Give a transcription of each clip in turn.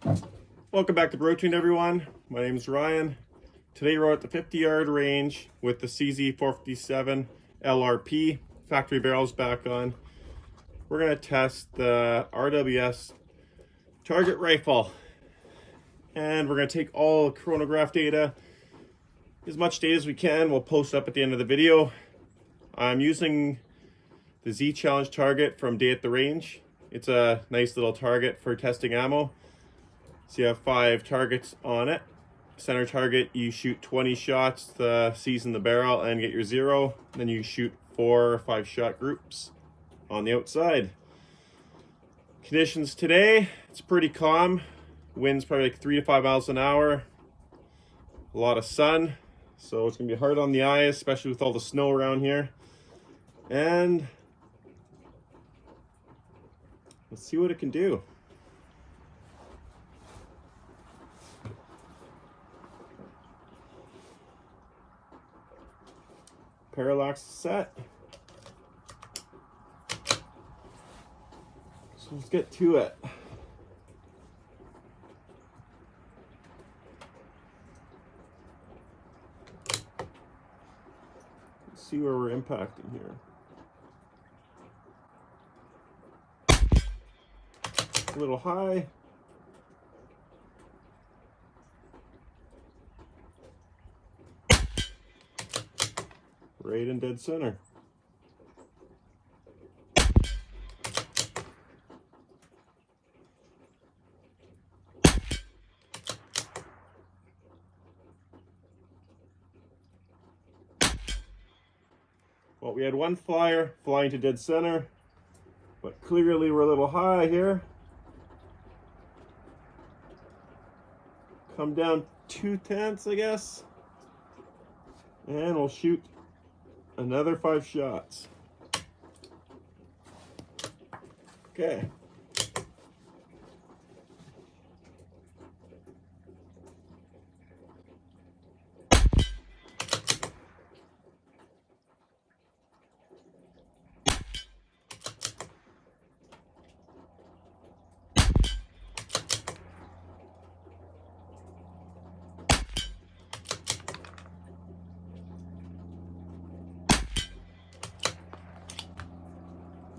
Welcome back to Brotuned, everyone. My name is Ryan. Today we're at the 50-yard range with the CZ457 LRP. Factory barrels back on. We're going to test the RWS Target Rifle. And we're going to take all chronograph data, as much data as we can. We'll post up at the end of the video. I'm using the Z Challenge target from Day at the Range. It's a nice little target for testing ammo. So you have 5 targets on it. Center target, you shoot 20 shots to season the barrel and get your 0. Then you shoot 4 or 5 shot groups on the outside. Conditions today, it's pretty calm. Wind's probably like 3 to 5 miles an hour. A lot of sun, so it's gonna be hard on the eyes, especially with all the snow around here. And let's see what it can do. Parallax set. So let's get to it. Let's see where we're impacting here. A little high. Right in dead center. Well, we had one flyer flying to dead center, but clearly we're a little high here. Come down 2/10, I guess. And we'll shoot another 5 shots. Okay.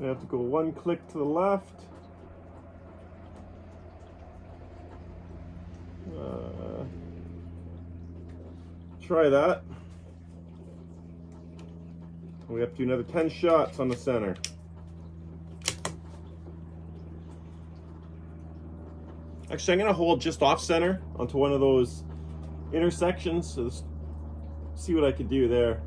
I have to go 1 click to the left. Try that. We have to do another 10 shots on the center. Actually, I'm going to hold just off center onto one of those intersections, so see what I can do there.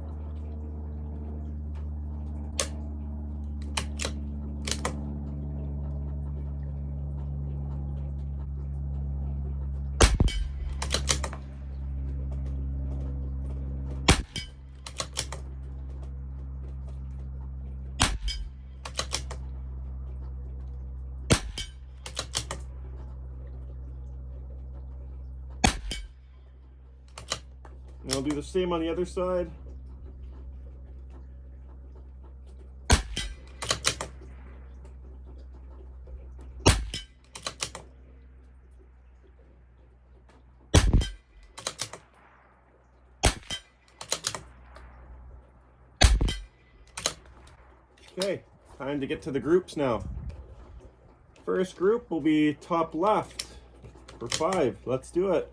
And I'll do the same on the other side. Okay, time to get to the groups now. First group will be top left for 5. Let's do it.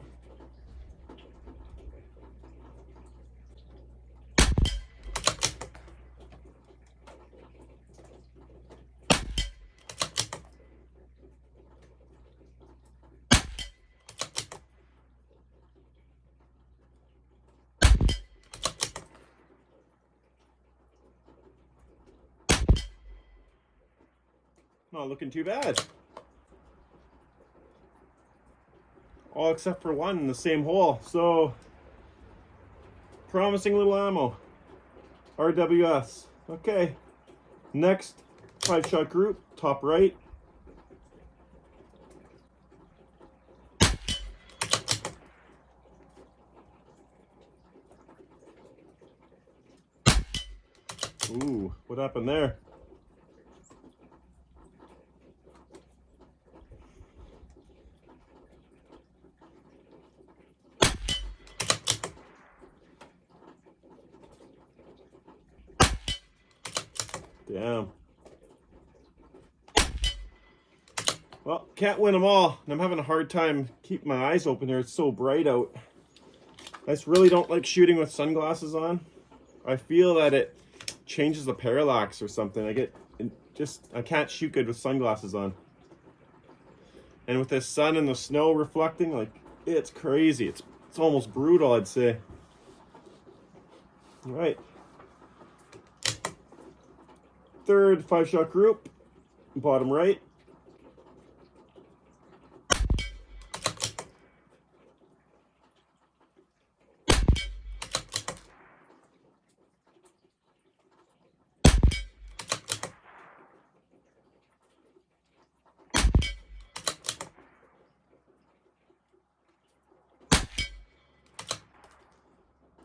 Not looking too bad. All except for one in the same hole. So, promising little ammo. RWS. Okay. Next 5-shot group, top right. Ooh, what happened there? Damn. Well, can't win them all. And I'm having a hard time keeping my eyes open here. It's so bright out. I just really don't like shooting with sunglasses on. I feel that it changes the parallax or something. I can't shoot good with sunglasses on. And with the sun and the snow reflecting, like, it's crazy. It's almost brutal, I'd say. All right. Third 5-shot group, bottom right.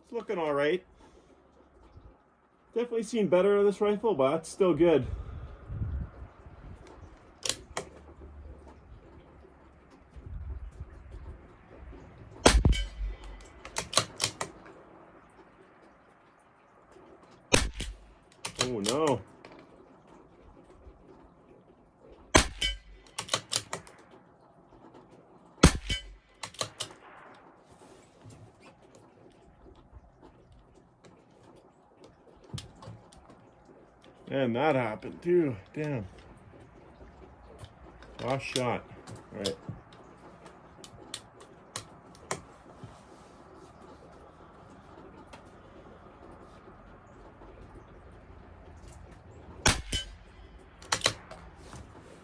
It's looking all right. Definitely seen better out of this rifle, but it's still good. Oh no. And that happened too. Damn. Last shot. All right.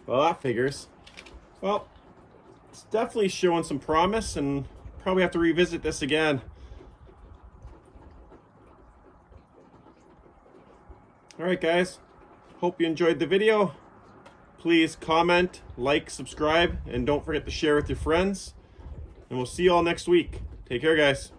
Well, that figures. Well, it's definitely showing some promise, and probably have to revisit this again. All right, guys. Hope you enjoyed the video. Please comment, like, subscribe, and don't forget to share with your friends. And we'll see you all next week. Take care, guys.